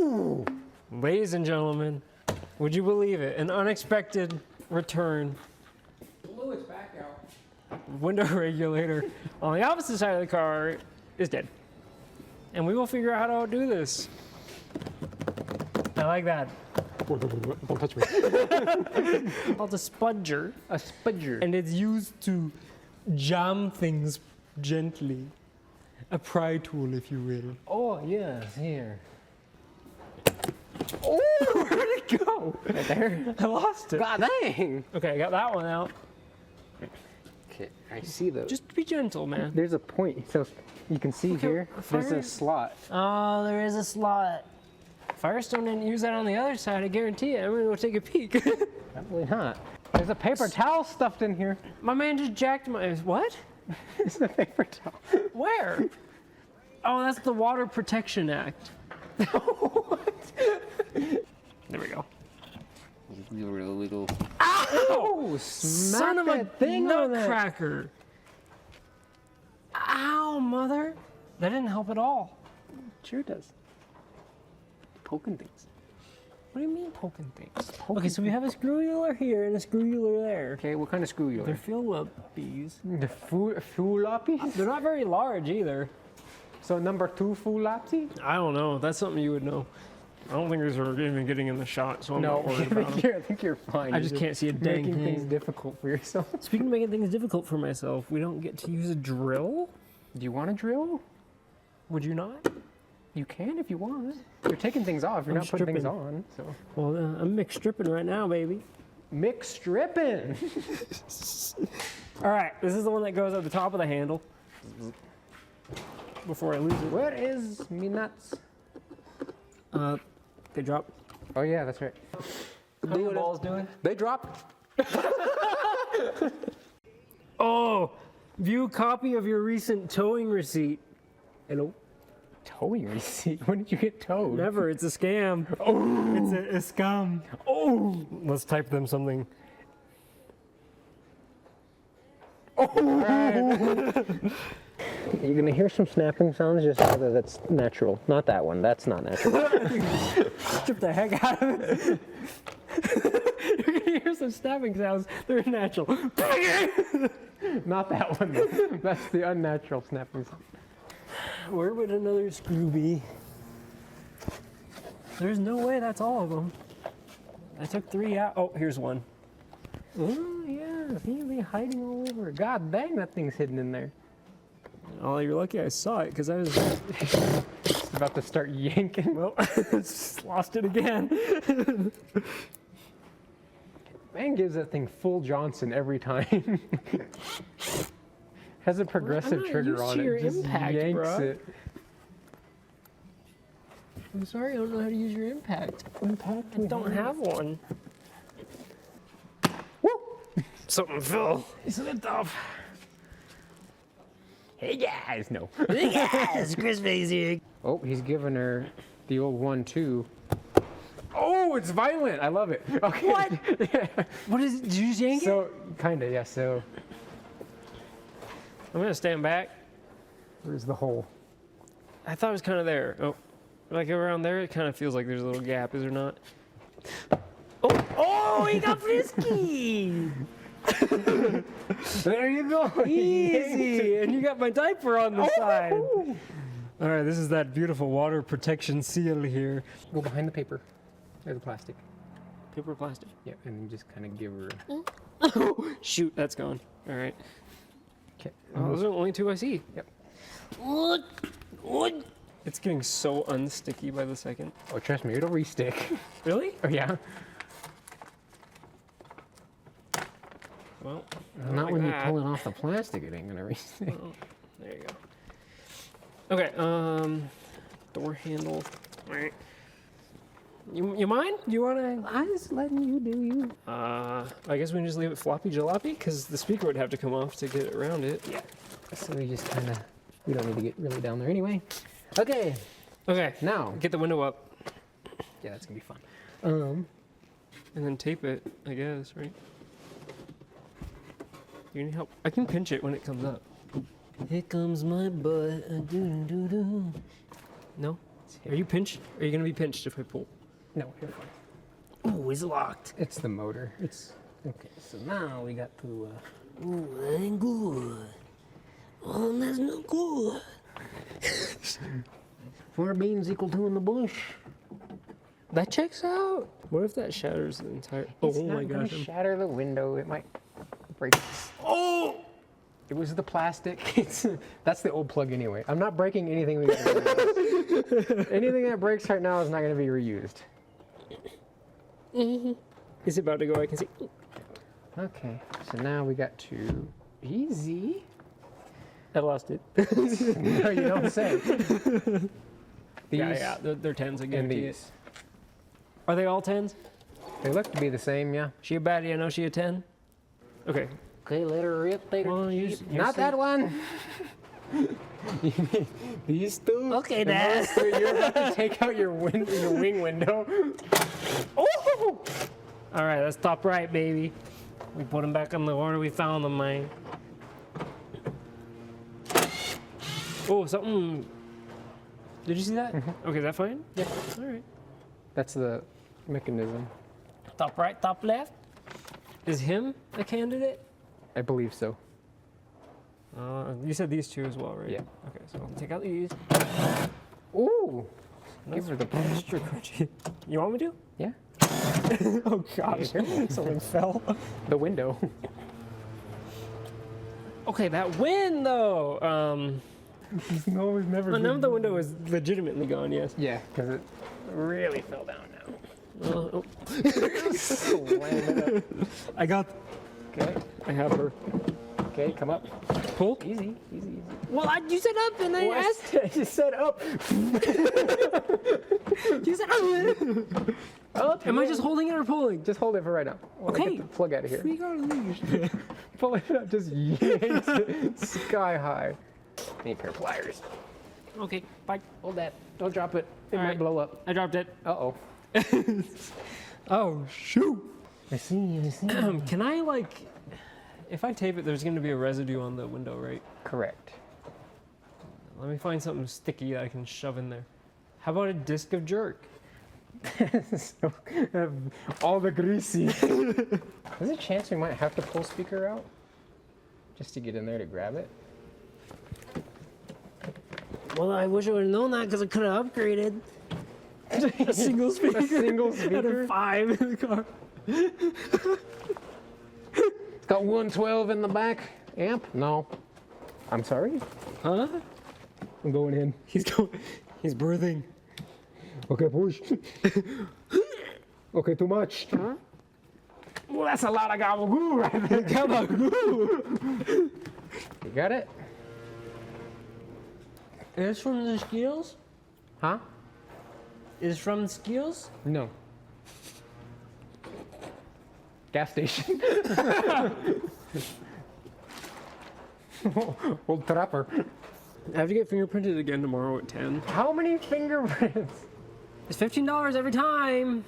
Ooh! Ladies and gentlemen, would you believe it? An unexpected return. Blew its back out. Window regulator on the opposite side of the car is dead. And we will figure out how to outdo this. I like that. Don't touch me. Called a spudger. A spudger. And it's used to jam things gently. A pry tool, if you will. Oh, yeah, here. Oh, where'd it go? Right there. I lost it. God dang. Okay, I got that one out. Okay, I see those. Just be gentle, man. There's a point, so you can see here, there's a slot. Oh, there is a slot. Firestone didn't use that on the other side, I guarantee it. I'm gonna go take a peek. Probably not. There's a paper towel stuffed in here. My man just jacked my, what? It's a paper towel. Where? Oh, that's the Water Protection Act. What? There we go. Little. Ow! Smack Son of a that thing on that. nutcracker. Ow, mother. That didn't help at all. Sure does. Poking things. What do you mean poking things? Okay, so we have a screw-ular here and a screw-ular there. Okay, what kind of screw you They're are? Philippies. The fulapis? They're not very large either. So number 2 fulapsi? I don't know. That's something you would know. I don't think these are even getting in the shot, so I'm No, not worried about them. I think you're fine. I just can't see a dang making things thing. difficult for yourself. Speaking of making things difficult for myself, we don't get to use a drill? Do you want to drill? Would you not? You can if you want. You're taking things off. You're I'm not putting things stripping. on. So Well, I'm mixed stripping right now, baby. mix stripping. All right, this is the one that goes at the top of the handle. Before I lose it. Where is me nuts? They drop. Oh yeah, that's right. How are your balls doing? They dropped. Oh, view copy of your recent towing receipt. Hello? Towing receipt? When did you get towed? Never, it's a scam. Oh, it's a scam. Oh, let's type them something. You're gonna hear some snapping sounds. Just know that that's natural. Not that one. That's not natural. Strip the heck out of it. You're gonna hear some snapping sounds. They're natural. Not that one. Though. That's the unnatural snapping sound. Where would another screw be? There's no way that's all of them. I took 3 out. Oh, here's one. Oh yeah, see, they hiding all over. God dang, that thing's hidden in there. Oh, you're lucky I saw it because I was It's about to start yanking. well, just lost it again. Man gives that thing full Johnson every time. Has a progressive not trigger used on to it. your Just impact, yanks bruh. it. I'm sorry, I don't know how to use your impact. Impact. I don't have one. Woo! Something fell. He slipped off. Hey guys, no. Yes, Chris here. Oh, he's giving her the old 1-2. Oh, it's violent. I love it. Okay. What? Yeah. What is it? Did you just yank it? So, kinda, yeah. So, I'm gonna stand back. where's the hole? I thought it was kind of there. Oh, like around there, it kind of feels like there's a little gap, is there not? Oh, he got frisky! There you go. Easy! And you got my diaper on the side. Oh. All right, this is that beautiful water protection seal here. Go behind the paper. There's the plastic. Paper or plastic? Yeah, and then just kind of give her. Oh, shoot, that's gone. All right. Okay. Oh, those are the only 2 I see. Yep. What? It's getting so unsticky by the second. Oh, trust me, it'll restick. Really? Oh yeah. Well, Not like when that. you pull it off the plastic, it ain't gonna restick. Oh, there you go. Okay, door handle. All right. You mind? You wanna? I'm just letting you do you. I guess we can just leave it floppy jalopy because the speaker would have to come off to get around it. Yeah. So we just kind of, we don't need to get really down there anyway. Okay. Okay, Now. get the window up Yeah, that's gonna be fun. and then tape it, I guess, right? You need help? I can pinch it when it comes up. Here comes my butt. Do do do. No? Are you pinched? Are you gonna be pinched if I pull? No, you're fine. Oh, he's locked. It's the motor. It's okay. So now we got to. Oh, that ain't good. Oh, that's not good. 4 beans equal 2 in the bush. That checks out. What if that shatters the entire? It's Oh not my gonna gosh. shatter the window. It might break. Oh! It was the plastic. That's the old plug anyway. I'm not breaking anything. We got to reuse. Anything that breaks right now is not going to be reused. Is it about to go? I can see. Okay, so now we got to easy. I lost it. No, you don't say. These Yeah, they're tens again. and these. Are they all tens? They look to be the same, yeah. She a baddie? I know she a 10. Okay. Okay, let her rip. Take Well, her you cheap. you Not see- that one. These two. Okay, And Dad. those two, you're about to take out your wing window. Oh! All right, that's top right, baby. We put them back in the order we found them, man. Oh, something. Did you see that? Okay, is that fine? Yeah. All right. That's the mechanism. Top right, top left. Is him a candidate? I believe so. You said these two as well, right? Yeah. Okay, so I'll take out these. Ooh. Give her the extra crunchy. You want me to? Yeah. Oh gosh, something fell. The window. Okay, that wind though. No, we've never. Now the window is legitimately gone. Yes. Yeah, because it really fell down now. Oh. Slam it up. I got. Okay. I have her. Okay, come up. Pull. Easy, easy, easy. Well, you said up, and I asked. I just said up. You said up. Up. Am I just holding it or pulling? Just hold it for right now. While I Okay. get the plug out of here. We gotta leave. Pull it up. Just yanks it sky high. Need a pair of pliers. Okay, bye. Hold that. Don't drop it. It All might right. blow up. I dropped it. Uh-oh. Oh shoot. I see. Can I like? If I tape it, there's gonna be a residue on the window, right? Correct. Let me find something sticky that I can shove in there. How about a disc of jerk? So, all the greasy. There's a chance we might have to pull speaker out just to get in there to grab it. Well, I wish I would have known that because I could have upgraded. A single speaker. A single Out speaker. of 5 in the car. It's got 112 in the back. Amp? No. I'm sorry. Huh? I'm going in. He's going. He's birthing. Okay, push. Okay, too much. Huh? Well, that's a lot of gabagoo right there. Gabagoo. You got it? Is from the skills? Huh? Is from the skills? No. Gas station. Old trapper. I have to get fingerprinted again tomorrow at 10. How many fingerprints? It's $15 every time.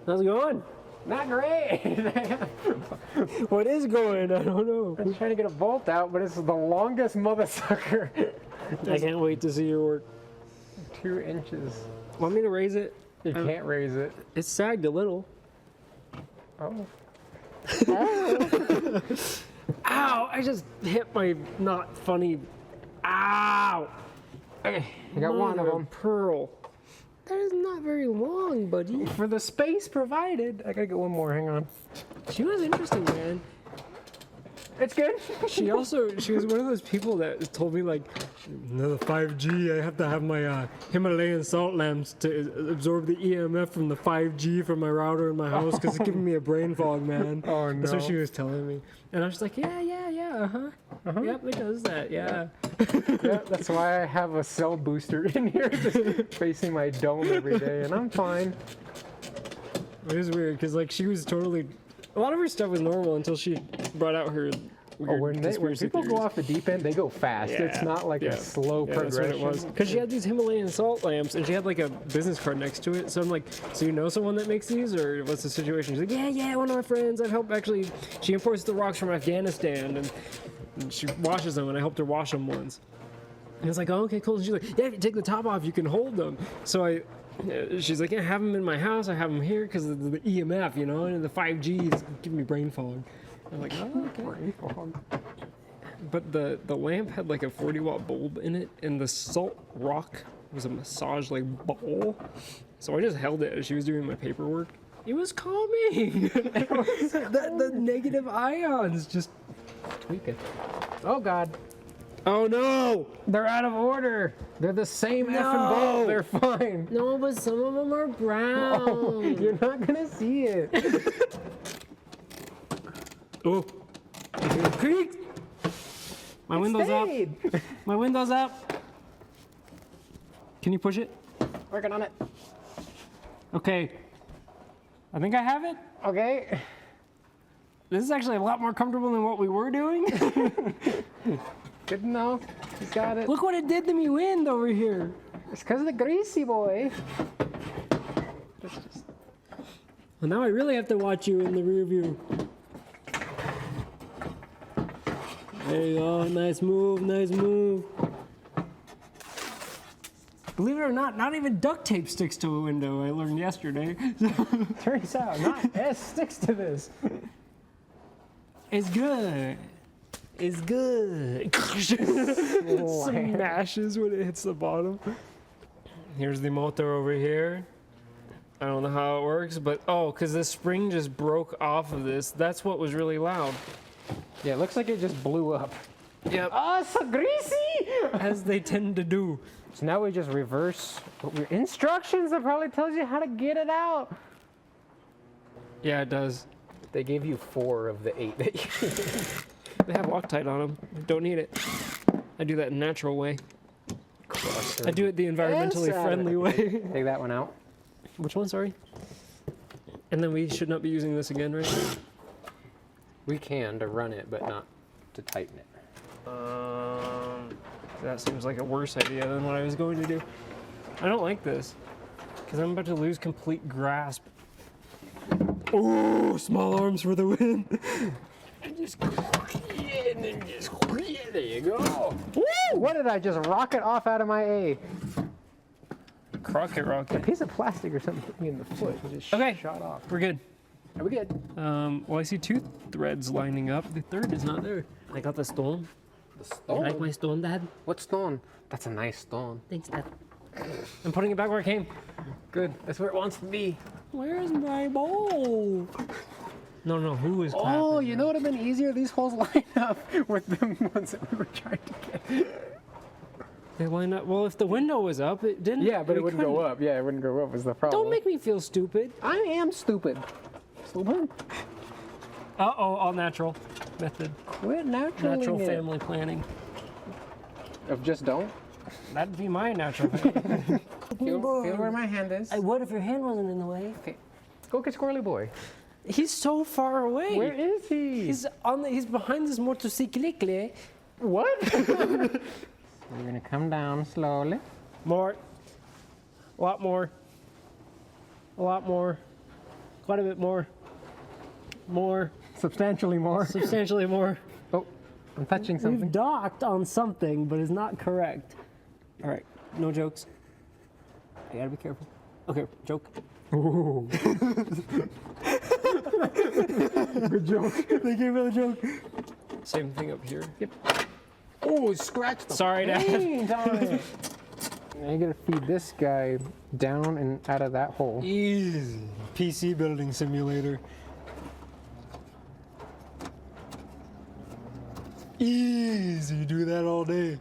How's it going? Not great. What is going? I don't know. I'm trying to get a bolt out, but it's the longest mother sucker. I can't wait to see your work. 2 inches. Want me to raise it? You can't raise it. It's sagged a little. Oh. Ow! I just hit my not funny. Ow! Okay, I got one of Mother them. Pearl. That is not very long, buddy. For the space provided. I gotta get one more, hang on. She was interesting, man. It's good. She was one of those people that told me like, no, the 5G, I have to have my Himalayan salt lamps to absorb the EMF from the 5G from my router in my house because it's giving me a brain fog, man. Oh, no. That's what she was telling me. And I was just like, yeah, Yep, it does that, yeah. Yeah, that's why I have a cell booster in here just facing my dome every day, and I'm fine. It is weird because like she was totally, a lot of her stuff was normal until she brought out her weird When conspiracy people go theories. off the deep end, they go fast. It's Yeah, not like yeah. a slow Yeah, that's what progression. it was. Because she had these Himalayan salt lamps, and she had like a business card next to it. So I'm like, so you know someone that makes these, or what's the situation? She's like, yeah, one of my friends. I've helped actually. She imports the rocks from Afghanistan, and she washes them, and I helped her wash them once. And it's like, oh, okay, cool. And she's like, yeah, if you take the top off, you can hold them. So she's like, yeah, I have them in my house. I have them here because of the EMF, you know, and the 5G is giving me brain fog. I'm like, oh, okay. Brain fog. But the lamp had like a 40-watt bulb in it, and the salt rock was a massage like ball. So I just held it as she was doing my paperwork. It was calming. the negative ions just tweaking. Oh God. Oh no! They're out of order. They're the same effing bulb. They're fine. No, but some of them are brown. Oh, you're not gonna see it. Oh. Creak! My window's up. My window's up. Can you push it? Working on it. Okay. I think I have it. Okay. This is actually a lot more comfortable than what we were doing. Good to know. You got it. Look what it did to me wind over here. It's because of the greasy boy. Well, now I really have to watch you in the rear view. There you go. Nice move, nice move. Believe it or not, not even duct tape sticks to a window, I learned yesterday. Turns out, not S sticks to this. It's good. It's good. Smashes when it hits the bottom. Here's the motor over here. I don't know how it works, but because the spring just broke off of this. That's what was really loud. Yeah, it looks like it just blew up. Yep. Oh, it's so greasy! As they tend to do. So now we just reverse instructions that probably tells you how to get it out. Yeah, it does. They gave you 4 of the 8 that you They have Loctite on them. Don't need it. I do that in a natural way. I do it the environmentally friendly way. Take that one out. Which one, sorry? And then we should not be using this again, right? We can to run it, but not to tighten it. That seems like a worse idea than what I was going to do. I don't like this, because I'm about to lose complete grasp. Oh, small arms for the win. Just and then just there you go. Woo! What did I just rocket off out of my A? Crockett A rocket. piece of plastic or something hit me in the foot. It just Okay. shot off. We're good. Are we good? Well, I see 2 threads lining up. The third is not there. I got the stone. The stone? You like my stone, Dad? What stone? That's a nice stone. Thanks, Dad. I'm putting it back where it came. Good. That's where it wants to be. Where's my bowl? No, who is clapping? Oh, you know what would have been easier? These holes line up with the ones that we were trying to get. They line up. Well, if the window was up, it didn't. Yeah, but it wouldn't go couldn't. up. Yeah, it wouldn't go up was the problem. Don't make me feel stupid. I am stupid. Stupid? Uh-oh, all natural method. Quit Natural naturally. family planning. Of just don't. That'd be my natural family. Feel where my hand is. I would if your hand wasn't in the way. Okay. Go get Squirrely Boy. He's so far away. Where is he? He's behind this motorcycle. What? We're gonna come down slowly. More. A lot more. A lot more. Quite a bit more. More. Substantially more. Substantially more. Oh, I'm touching something. We've docked on something, but it's not correct. All right, no jokes. I gotta be careful. Okay, joke. Ooh. Good joke. They gave me the joke. Same thing up here. Yep. Oh, scratched the Sorry, Dad. paint on it. Now you gotta feed this guy down and out of that hole. Easy. PC building simulator. Easy. Do that all day.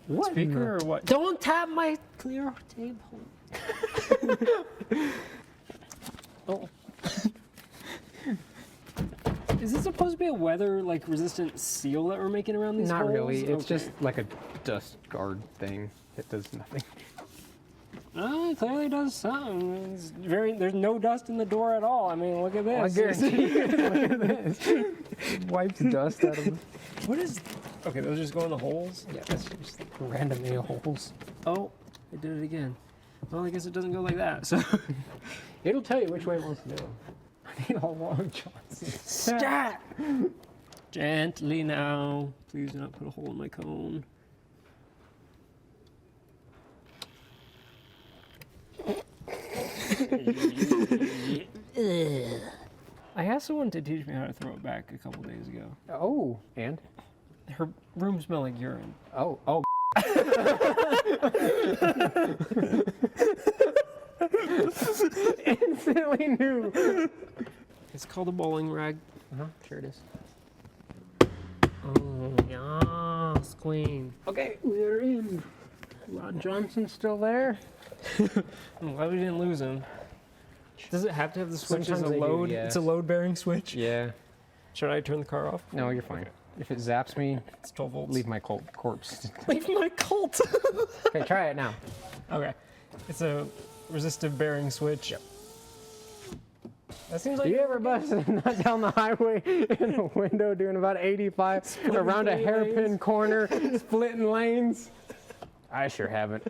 What? Speaker or what? Don't tap my clear table. Oh. Is this supposed to be a weather resistant seal that we're making around these Not holes? really. It's Okay. just like a dust guard thing. It does nothing. Oh, it clearly does something. There's no dust in the door at all. I mean, look at this. I guarantee you. Look at this. It wipes dust out of it. What is? Okay, those just go in the holes. Yeah, that's just random nail holes. Oh, it did it again. Well, I guess it doesn't go like that. So It'll tell you which way it wants to go. I need a long Johnson. stop. Gently now. Please do not put a hole in my cone. I asked someone to teach me how to throw it back a couple days ago. Oh, and? Her room smelled like urine. Oh. Instantly knew. It's called a bowling rag. Sure it is. Oh, yes, queen. Okay, we're in. Rod Johnson's still there. I'm glad we didn't lose him. Does it have to have the switch as Sometimes a they do, load? yes. It's a load-bearing switch. Yeah. Should I turn the car off? No, you're fine. If it zaps me, It's 12 volts. leave my corpse. Leave my cult. Okay, try it now. Okay. It's a resistive bearing switch. Yep. That seems like Do you ever bust a nut down the highway in a window doing about 85 around a hairpin corner, splitting lanes? I sure haven't.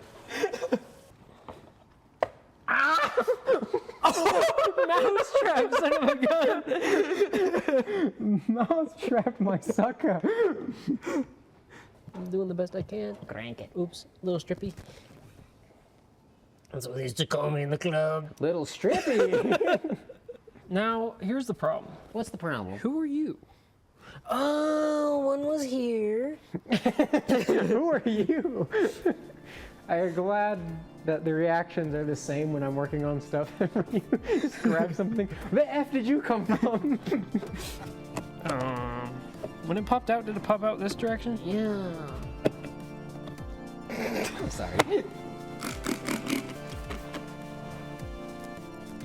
mousetrap, son of a gun. Mouse trapped my sucker. I'm doing the best I can. Crank it. Oops, little strippy. That's what they used to call me in the club. Little strippy. Now, here's the problem. What's the problem? Who are you? Oh, one was here. Who are you? I'm glad that the reactions are the same when I'm working on stuff. You just grab something. Where the F did you come from? When it popped out, did it pop out this direction? Yeah. I'm sorry.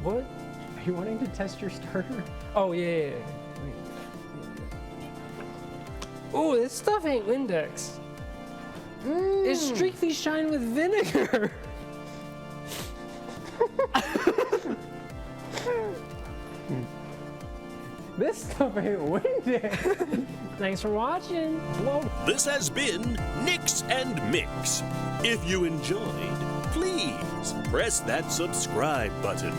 What? Are you wanting to test your starter? Oh, yeah. Oh, this stuff ain't Windex. It's strictly shine with vinegar. This stuff ain't windy. Thanks for watching. Whoa. This has been NickzAndMikz. If you enjoyed, please press that subscribe button.